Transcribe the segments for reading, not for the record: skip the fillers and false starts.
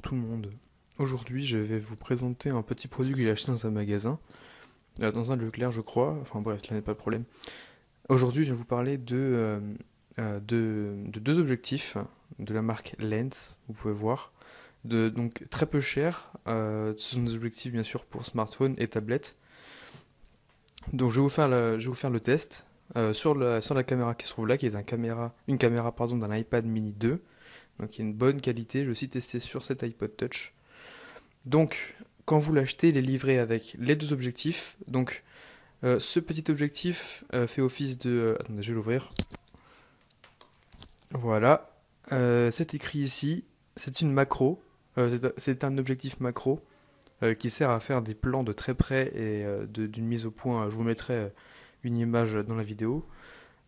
tout le monde. Aujourd'hui, je vais vous présenter un petit produit que j'ai acheté dans un magasin, dans un Leclerc, je crois. Enfin bref, là n'est pas de problème. Aujourd'hui, je vais vous parler de deux objectifs de la marque Lens, vous pouvez voir. Donc très peu cher. Ce sont des objectifs bien sûr pour smartphone et tablette. Donc je vais vous faire le test sur la caméra qui se trouve là, qui est une caméra pardon, d'un iPad mini 2. Donc il y a une bonne qualité. Je l'ai aussi testé sur cet iPod Touch. Donc, quand vous l'achetez, il est livré avec les deux objectifs. Donc, ce petit objectif fait office de... attendez, je vais l'ouvrir. Voilà. C'est écrit ici. C'est une macro. C'est un objectif macro qui sert à faire des plans de très près et d'une mise au point. Je vous mettrai une image dans la vidéo.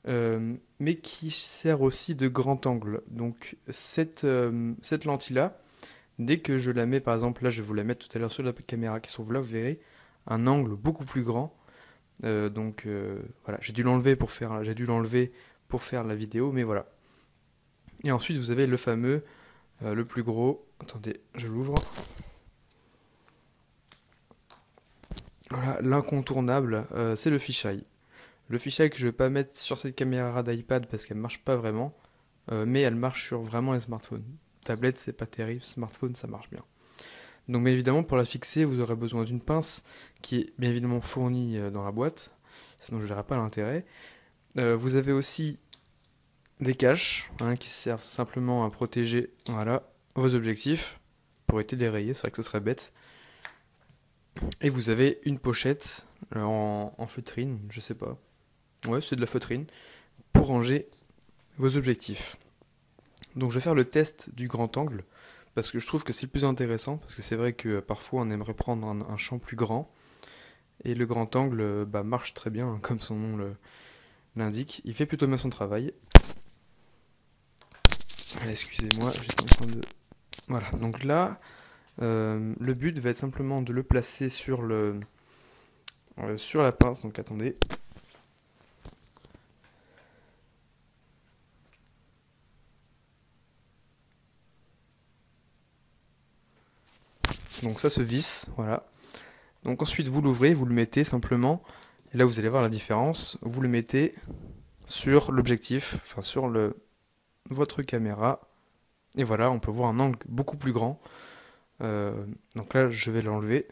Mais qui sert aussi de grand angle. Donc, cette lentille-là, dès que je la mets, par exemple, là je vais vous la mettre tout à l'heure sur la caméra qui se trouve là, vous verrez un angle beaucoup plus grand. Voilà, j'ai dû l'enlever pour faire la vidéo, mais voilà. Et ensuite vous avez le fameux, le plus gros. Attendez, je l'ouvre. Voilà, l'incontournable, c'est le fisheye. Le fisheye que je vais pas mettre sur cette caméra d'iPad parce qu'elle marche pas vraiment, mais elle marche sur vraiment les smartphones. Tablette, c'est pas terrible, smartphone, ça marche bien. Donc bien évidemment pour la fixer vous aurez besoin d'une pince qui est bien évidemment fournie dans la boîte, sinon je ne verrai pas l'intérêt. Vous avez aussi des caches qui servent simplement à protéger voilà, vos objectifs pour éviter de les rayer, c'est vrai que ce serait bête. Et vous avez une pochette en feutrine, je sais pas. Ouais, c'est de la feutrine pour ranger vos objectifs. Donc je vais faire le test du grand angle parce que je trouve que c'est le plus intéressant parce que c'est vrai que parfois on aimerait prendre un champ plus grand et le grand angle marche très bien comme son nom l'indique. Il fait plutôt bien son travail. Excusez-moi, j'étais en train de... Voilà, donc là, le but va être simplement de le placer sur la pince, donc attendez. Donc ça se visse, voilà. Donc ensuite vous l'ouvrez, vous le mettez simplement, et là vous allez voir la différence, vous le mettez sur l'objectif, enfin sur votre caméra, et voilà, on peut voir un angle beaucoup plus grand. Donc là je vais l'enlever.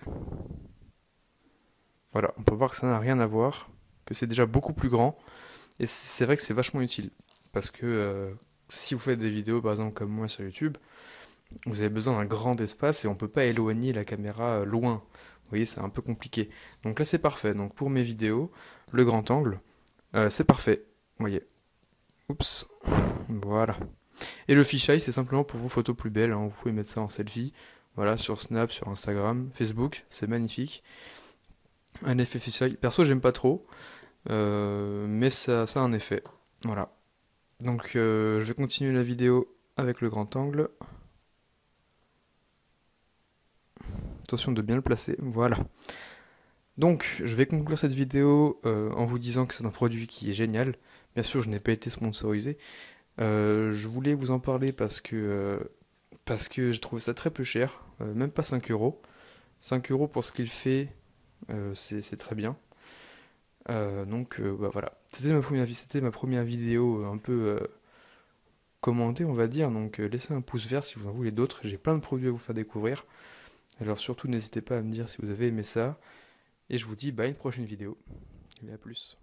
Voilà, on peut voir que ça n'a rien à voir, que c'est déjà beaucoup plus grand, et c'est vrai que c'est vachement utile, parce que si vous faites des vidéos par exemple comme moi sur YouTube, vous avez besoin d'un grand espace et on peut pas éloigner la caméra loin. Vous voyez, c'est un peu compliqué. Donc là c'est parfait, donc pour mes vidéos, le grand angle, c'est parfait, vous voyez. Oups, voilà. Et le fisheye c'est simplement pour vos photos plus belles, vous pouvez mettre ça en selfie, voilà, sur Snap, sur Instagram, Facebook, c'est magnifique. Un effet fisheye. Perso, j'aime pas trop, mais ça a un effet. Voilà. Donc, je vais continuer la vidéo avec le grand angle. Attention de bien le placer. Voilà. Donc, je vais conclure cette vidéo en vous disant que c'est un produit qui est génial. Bien sûr, je n'ai pas été sponsorisé. Je voulais vous en parler parce que j'ai trouvé ça très peu cher, même pas 5 euros. 5 euros pour ce qu'il fait, c'est très bien. Voilà. C'était ma première vidéo un peu commentée, on va dire. Donc laissez un pouce vert si vous en voulez d'autres. J'ai plein de produits à vous faire découvrir. Alors surtout n'hésitez pas à me dire si vous avez aimé ça. Et je vous dis à une prochaine vidéo. Et à plus.